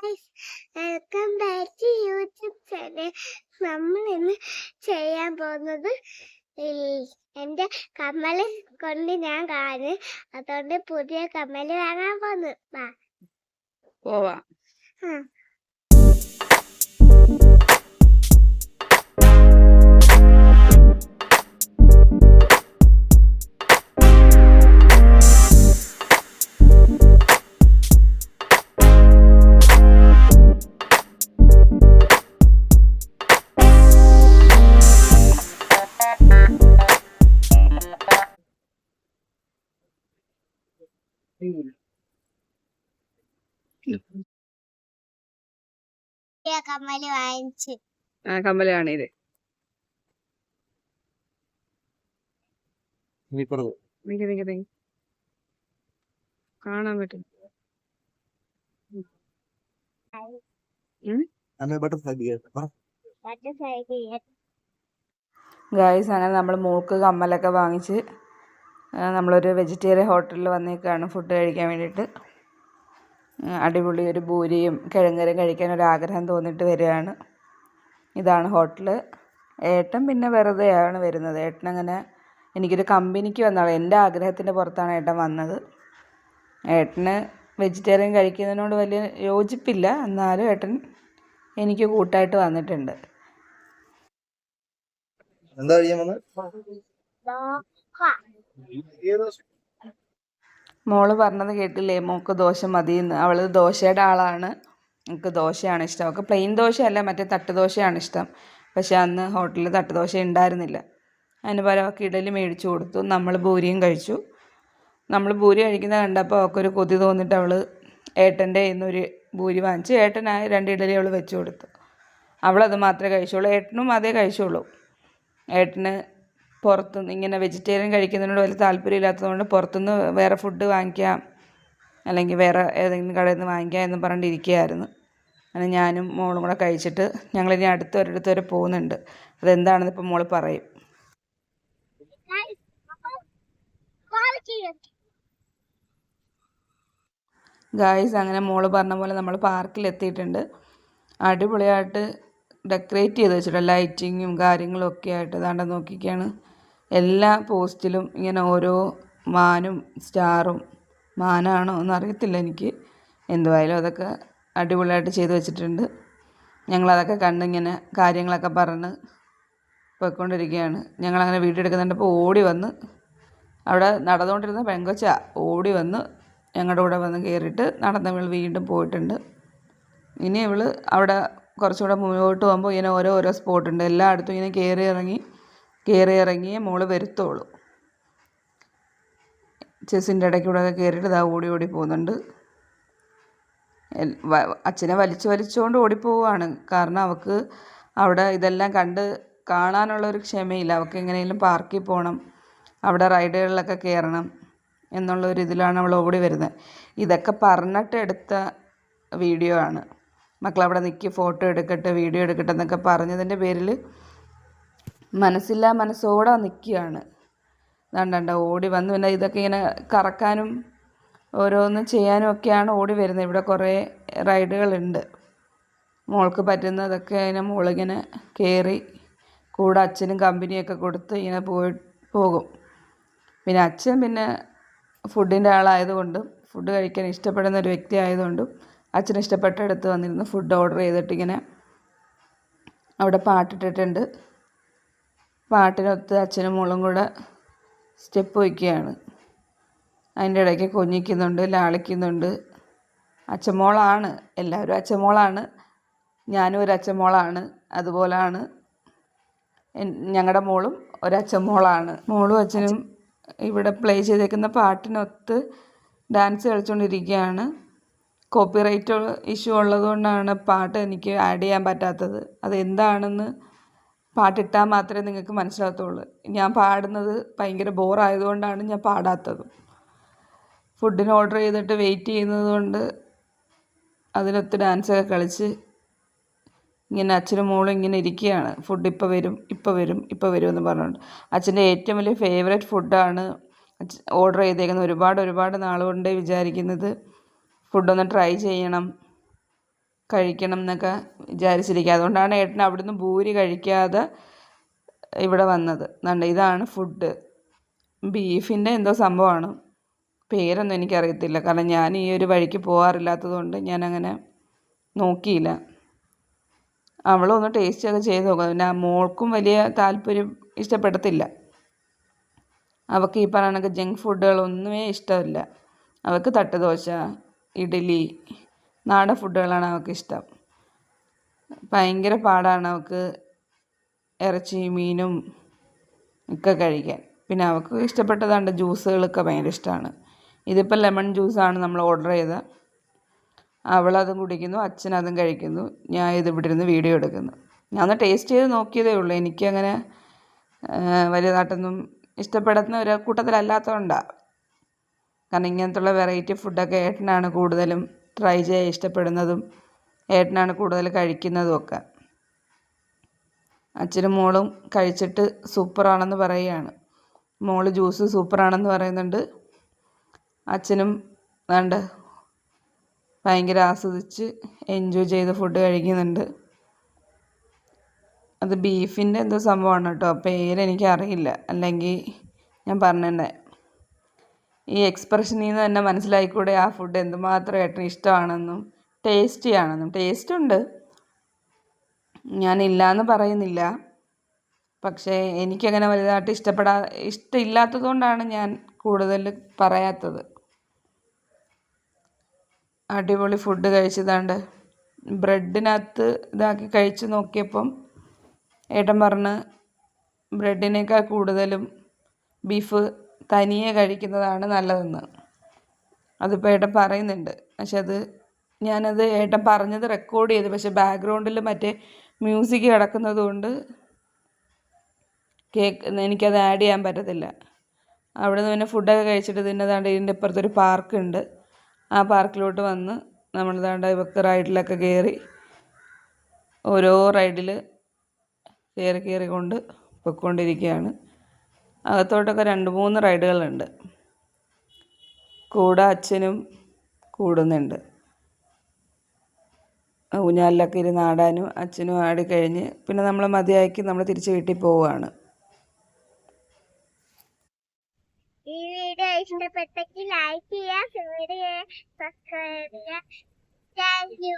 Welcome back to YouTube channel. നമ്മൾ ഇന്ന് ചെയ്യാൻ പോകുന്നത് എൻ്റെ കമ്മൽ കൊണ്ട് ഞാൻ കാണും. അതുകൊണ്ട് പുതിയ കമ്മൽ വാങ്ങാൻ പോകുന്നു. പോവാ. കമ്മല് വാങ്ങിച്ച് കമ്മലാണ് ഇത്. കാണാൻ പറ്റും. ഗായ്സ്, അങ്ങനെ നമ്മൾ മോൾക്ക് കമ്മലൊക്കെ വാങ്ങിച്ച് നമ്മളൊരു വെജിറ്റേറിയൻ ഹോട്ടലിൽ വന്നേക്കാണ് ഫുഡ് കഴിക്കാൻ വേണ്ടിയിട്ട്. അടിപൊളി ഒരു പൂരിയും കിഴങ്ങരും കഴിക്കാൻ ഒരാഗ്രഹം തോന്നിയിട്ട് വരികയാണ്. ഇതാണ് ഹോട്ടൽ. ഏട്ടൻ പിന്നെ വെറുതെയാണ് വരുന്നത്. ഏട്ടനങ്ങനെ എനിക്കൊരു കമ്പനിക്ക് വന്നതാണ്. എൻ്റെ ആഗ്രഹത്തിൻ്റെ പുറത്താണ് ഏട്ടൻ വന്നത്. ഏട്ടന് വെജിറ്റേറിയൻ കഴിക്കുന്നതിനോട് വലിയ യോജിപ്പില്ല, എന്നാലും ഏട്ടൻ എനിക്ക് കൂട്ടായിട്ട് വന്നിട്ടുണ്ട്. എന്താ കഴിയാൻ വന്നത്? മോള് പറഞ്ഞത് കേട്ടില്ലേ, മോൾക്ക് ദോശ മതിയെന്ന്. അവൾ ദോശയുടെ ആളാണ്. എനിക്ക് ദോശയാണ് ഇഷ്ടം. അവൾക്ക് പ്ലെയിൻ ദോശയല്ല, മറ്റേ തട്ടുദോശയാണ് ഇഷ്ടം. പക്ഷേ അന്ന് ഹോട്ടലിൽ തട്ടുദോശ ഉണ്ടായിരുന്നില്ല. അതിന് പകരം അവൾക്ക് ഇഡലി മേടിച്ചു കൊടുത്തു. നമ്മൾ ഭൂരിയും കഴിച്ചു. നമ്മൾ ഭൂരി കഴിക്കുന്നത് കണ്ടപ്പോൾ അവൾക്കൊരു കൊതി തോന്നിയിട്ട് അവൾ ഏട്ടൻ്റെ ഇന്നൊരു ഭൂരി വാങ്ങിച്ച് ഏട്ടനായ 2 ഇഡലി അവൾ വെച്ച് കൊടുത്തു. അവളത് മാത്രമേ കഴിച്ചുള്ളൂ. ഏട്ടനും അതേ കഴിച്ചുള്ളൂ. ഏട്ടന് പുറത്തുനിന്ന് ഇങ്ങനെ വെജിറ്റേറിയൻ കഴിക്കുന്നതിനോട് വലിയ താല്പര്യമില്ലാത്തതുകൊണ്ട് പുറത്തുനിന്ന് വേറെ ഫുഡ് വാങ്ങിക്കാം, അല്ലെങ്കിൽ വേറെ ഏതെങ്കിലും കടയിൽ നിന്ന് വാങ്ങിക്കാം എന്ന് പറഞ്ഞിട്ടിരിക്കുകയായിരുന്നു. അങ്ങനെ ഞാനും മോളും കൂടെ കഴിച്ചിട്ട് ഞങ്ങളിനി അടുത്തൊരിടത്ത് വരെ പോകുന്നുണ്ട്. അതെന്താണെന്ന് ഇപ്പം മോൾ പറയും. ഗായ്സ്, അങ്ങനെ മോള് പറഞ്ഞ പോലെ നമ്മൾ പാർക്കിലെത്തിയിട്ടുണ്ട്. അടിപൊളിയായിട്ട് ഡെക്കറേറ്റ് ചെയ്ത് വെച്ചിട്ടുണ്ട്, ലൈറ്റിങ്ങും കാര്യങ്ങളും ഒക്കെ ആയിട്ട്. അതാണ്ട് നോക്കിയൊക്കെയാണ് എല്ലാ പോസ്റ്റിലും ഇങ്ങനെ ഓരോ മാനും സ്റ്റാറും. മാനാണോ എന്നറിയത്തില്ല എനിക്ക്. എന്തുവായാലും അതൊക്കെ അടിപൊളിയായിട്ട് ചെയ്ത് വെച്ചിട്ടുണ്ട്. ഞങ്ങളതൊക്കെ കണ്ടിങ്ങനെ കാര്യങ്ങളൊക്കെ പറഞ്ഞ് പോയിക്കൊണ്ടിരിക്കുകയാണ്. ഞങ്ങളങ്ങനെ വീഡിയോ എടുക്കുന്നുണ്ടപ്പോൾ ഓടി വന്ന് അവിടെ നടന്നുകൊണ്ടിരുന്ന പെങ്കൊച്ച ഓടി വന്ന് ഞങ്ങളുടെ കൂടെ വന്ന് കയറിയിട്ട് നടന്ന് ഇവൾ വീണ്ടും പോയിട്ടുണ്ട്. ഇനി ഇവൾ അവിടെ കുറച്ചുകൂടെ മുന്നോട്ട് പോകുമ്പോൾ ഇങ്ങനെ ഓരോ സ്പോട്ടുണ്ട്. എല്ലായിടത്തും ഇങ്ങനെ കയറി ഇറങ്ങിയേ മോള് വരുത്തുള്ളൂ. ചെസ്സിൻ്റെ ഇടയ്ക്കൂടെ ഒക്കെ കയറിയിട്ട് ഇതാ ഓടി പോകുന്നുണ്ട്. അച്ഛനെ വലിച്ചുകൊണ്ട് ഓടിപ്പോവുകയാണ്. കാരണം അവൾക്ക് അവിടെ ഇതെല്ലാം കാണാനുള്ളൊരു ക്ഷമയില്ല. അവൾക്ക് എങ്ങനെയെങ്കിലും പാർക്കിൽ പോകണം, അവിടെ റൈഡുകളിലൊക്കെ കയറണം എന്നുള്ളൊരു ഇതിലാണ് അവൾ ഓടി വരുന്നത്. ഇതൊക്കെ പറഞ്ഞിട്ട് എടുത്ത വീഡിയോ ആണ്. മക്കളവിടെ നിൽക്കി ഫോട്ടോ എടുക്കട്ടെ, വീഡിയോ എടുക്കട്ടെ എന്നൊക്കെ പറഞ്ഞതിൻ്റെ പേരിൽ മനസ്സോടെ നിൽക്കുകയാണ്. കണ്ട ഓടി വന്ന് പിന്നെ ഇതൊക്കെ ഇങ്ങനെ കറക്കാനും ഓരോന്ന് ചെയ്യാനും ഒക്കെയാണ് ഓടി വരുന്നത്. ഇവിടെ കുറേ റൈഡുകളുണ്ട്. മോൾക്ക് പറ്റുന്നതൊക്കെ അതിനെ മോളിങ്ങനെ കയറി കൂടെ അച്ഛനും കമ്പനിയൊക്കെ കൊടുത്ത് ഇങ്ങനെ പോകും. പിന്നെ അച്ഛൻ പിന്നെ ഫുഡിൻ്റെ ആളായതുകൊണ്ടും ഫുഡ് കഴിക്കാൻ ഇഷ്ടപ്പെടുന്ന ഒരു വ്യക്തി ആയതുകൊണ്ടും അച്ഛന് ഇഷ്ടപ്പെട്ടിടത്ത് വന്നിരുന്ന് ഫുഡ് ഓർഡർ ചെയ്തിട്ടിങ്ങനെ അവിടെ പാട്ടിട്ടിട്ടുണ്ട്. പാട്ടിനൊത്ത് അച്ഛനും മോളും കൂടെ സ്റ്റെപ്പ് വയ്ക്കുകയാണ്. അതിൻ്റെ ഇടയ്ക്ക് കൊഞ്ഞിക്കുന്നുണ്ട്, ലാളിക്കുന്നുണ്ട്. അച്ഛമ്മോളാണ്, എല്ലാവരും അച്ഛമ്മോളാണ്. ഞാനും ഒരു അച്ഛമ്മോളാണ്. അതുപോലാണ് ഞങ്ങളുടെ മോളും ഒരച്ഛമ്മോളാണ്. മോളും അച്ഛനും ഇവിടെ പ്ലേ ചെയ്തേക്കുന്ന പാട്ടിനൊത്ത് ഡാൻസ് കളിച്ചുകൊണ്ടിരിക്കുകയാണ്. കോപ്പിറൈറ്റ് ഇഷ്യൂ ഉള്ളതുകൊണ്ടാണ് പാട്ട് എനിക്ക് ആഡ് ചെയ്യാൻ പറ്റാത്തത്. അതെന്താണെന്ന് പാട്ടിട്ടാൽ മാത്രമേ നിങ്ങൾക്ക് മനസ്സിലാകത്തുള്ളൂ. ഞാൻ പാടുന്നത് ഭയങ്കര ബോറായതുകൊണ്ടാണ് ഞാൻ പാടാത്തത്. ഫുഡിന് ഓർഡർ ചെയ്തിട്ട് വെയിറ്റ് ചെയ്യുന്നത് കൊണ്ട് അതിനൊത്ത് ഡാൻസൊക്കെ കളിച്ച് ഇങ്ങനെ അച്ഛനും മോളും ഇങ്ങനെ ഇരിക്കുകയാണ്. ഫുഡ് ഇപ്പോൾ വരും എന്ന് പറഞ്ഞുകൊണ്ട്. അച്ഛൻ്റെ ഏറ്റവും വലിയ ഫേവറേറ്റ് ഫുഡാണ് ഓർഡർ ചെയ്തേക്കുന്നത്. ഒരുപാട് നാൾ കൊണ്ടേ വിചാരിക്കുന്നത് ഫുഡൊന്ന് ട്രൈ ചെയ്യണം. കഴിക്കണം എന്നൊക്കെ വിചാരിച്ചിരിക്കുക. അതുകൊണ്ടാണ് ഏട്ടൻ അവിടുന്ന് ഭൂരി കഴിക്കാതെ ഇവിടെ വന്നത്. ഇതാണ് ഫുഡ്. ബീഫിൻ്റെ എന്തോ സംഭവമാണ്, പേരൊന്നും എനിക്കറിയത്തില്ല. കാരണം ഞാൻ ഈ ഒരു വഴിക്ക് പോകാറില്ലാത്തത് കൊണ്ട് ഞാനങ്ങനെ നോക്കിയില്ല. അവളൊന്ന് ടേസ്റ്റൊക്കെ ചെയ്ത് നോക്കാം. പിന്നെ മോൾക്കും വലിയ താല്പര്യം ഇഷ്ടപ്പെടത്തില്ല. അവൾക്ക് ഈ പറയുന്ന ജങ്ക് ഫുഡുകളൊന്നുമേ ഇഷ്ടമില്ല. അവൾക്ക് തട്ടുദോശ, ഇഡ്ഡലി, നാടൻ ഫുഡുകളാണ് അവൾക്ക് ഇഷ്ടം. ഭയങ്കര പാടാണ് അവൾക്ക് ഇറച്ചിയും മീനും ഒക്കെ കഴിക്കാൻ. പിന്നെ അവൾക്ക് ഇഷ്ടപ്പെട്ടതാണ്ട് ജ്യൂസുകളൊക്കെ ഭയങ്കര ഇഷ്ടമാണ്. ഇതിപ്പോൾ ലെമൺ ജ്യൂസാണ് നമ്മൾ ഓർഡർ ചെയ്തത്. അവളതും കുടിക്കുന്നു, അച്ഛനതും കഴിക്കുന്നു, ഞാൻ ഇത് ഇവിടെ ഇരുന്ന് വീഡിയോ എടുക്കുന്നു. ഞാൻ ഒന്ന് ടേസ്റ്റ് ചെയ്ത് നോക്കിയതേ ഉള്ളൂ. എനിക്കങ്ങനെ വലുതായിട്ടൊന്നും ഇഷ്ടപ്പെടുന്ന ഒരു കൂട്ടത്തിലല്ലാത്തതുകൊണ്ടാണ്. കാരണം ഇങ്ങനത്തുള്ള വെറൈറ്റി ഫുഡൊക്കെ ഏട്ടനാണ് കൂടുതലും ട്രൈ ചെയ്യാൻ ഇഷ്ടപ്പെടുന്നതും ഏട്ടനാണ് കൂടുതൽ കഴിക്കുന്നതും ഒക്കെ. അച്ഛനും മോളും കഴിച്ചിട്ട് സൂപ്പറാണെന്ന് പറയുകയാണ്. മോള് ജ്യൂസ് സൂപ്പറാണെന്ന് പറയുന്നുണ്ട്. അച്ഛനും വേണ്ട ഭയങ്കര ആസ്വദിച്ച് എൻജോയ് ചെയ്ത് ഫുഡ് കഴിക്കുന്നുണ്ട്. അത് ബീഫിൻ്റെ എന്തോ സംഭവമാണ് കേട്ടോ, പേരെനിക്ക് അറിയില്ല, അല്ലെങ്കിൽ ഞാൻ പറഞ്ഞതന്നെ. ഈ എക്സ്പ്രഷനിൽ നിന്ന് തന്നെ മനസ്സിലായിക്കൂടെ ആ ഫുഡ് എന്തുമാത്രം ഏട്ടന് ഇഷ്ടമാണെന്നും ടേസ്റ്റിയാണെന്നും. ടേസ്റ്റുണ്ട്, ഞാനില്ലയെന്ന് പറയുന്നില്ല. പക്ഷേ എനിക്കങ്ങനെ വലുതായിട്ട് ഇഷ്ടമില്ലാത്തത് കൊണ്ടാണ് ഞാൻ കൂടുതൽ പറയാത്തത്. അടിപൊളി ഫുഡ് കഴിച്ചതാണ്ട് ബ്രെഡിനകത്ത് ഇതാക്കി കഴിച്ച് നോക്കിയപ്പം ഏട്ടൻ പറഞ്ഞ് ബ്രെഡിനേക്കാൾ കൂടുതലും ബീഫ് തനിയെ കഴിക്കുന്നതാണ് നല്ലതെന്ന്. അതിപ്പോൾ ഏട്ടൻ പറയുന്നുണ്ട്. പക്ഷെ ഞാനത് ഏട്ടൻ പറഞ്ഞത് റെക്കോർഡ് ചെയ്തു. പക്ഷെ ബാക്ക്ഗ്രൗണ്ടിൽ മറ്റേ മ്യൂസിക് കിടക്കുന്നത് കൊണ്ട് എനിക്കത് ആഡ് ചെയ്യാൻ പറ്റത്തില്ല. അവിടെ നിന്ന് പിന്നെ ഫുഡൊക്കെ കഴിച്ചിട്ട് തിന്നതാണ്ട് ഇതിൻ്റെ ഇപ്പുറത്തൊരു പാർക്കുണ്ട്. ആ പാർക്കിലോട്ട് വന്ന് നമ്മൾ ദാണ്ട് ഇവർക്ക് റൈഡിലൊക്കെ കയറി ഓരോ റൈഡിൽ കയറിക്കൊണ്ട് പൊയ്ക്കൊണ്ടിരിക്കുകയാണ്. അകത്തോട്ടൊക്കെ 2-3 റൈഡുകളുണ്ട്. കൂടെ അച്ഛനും കൂടുന്നുണ്ട്. ഊഞ്ഞാലിലൊക്കെ ഇരുന്ന് ആടാനും അച്ഛനും ആടിക്കഴിഞ്ഞ് പിന്നെ നമ്മൾ മതിയാക്കി നമ്മൾ തിരിച്ച് വീട്ടിൽ പോവുകയാണ്. ഈ വീഡിയോ ഇഷ്ടപ്പെട്ടെങ്കിൽ ലൈക്ക് ചെയ്യുക, ഷെയർ ചെയ്യുക, സബ്സ്ക്രൈബ് ചെയ്യുക. Thank you.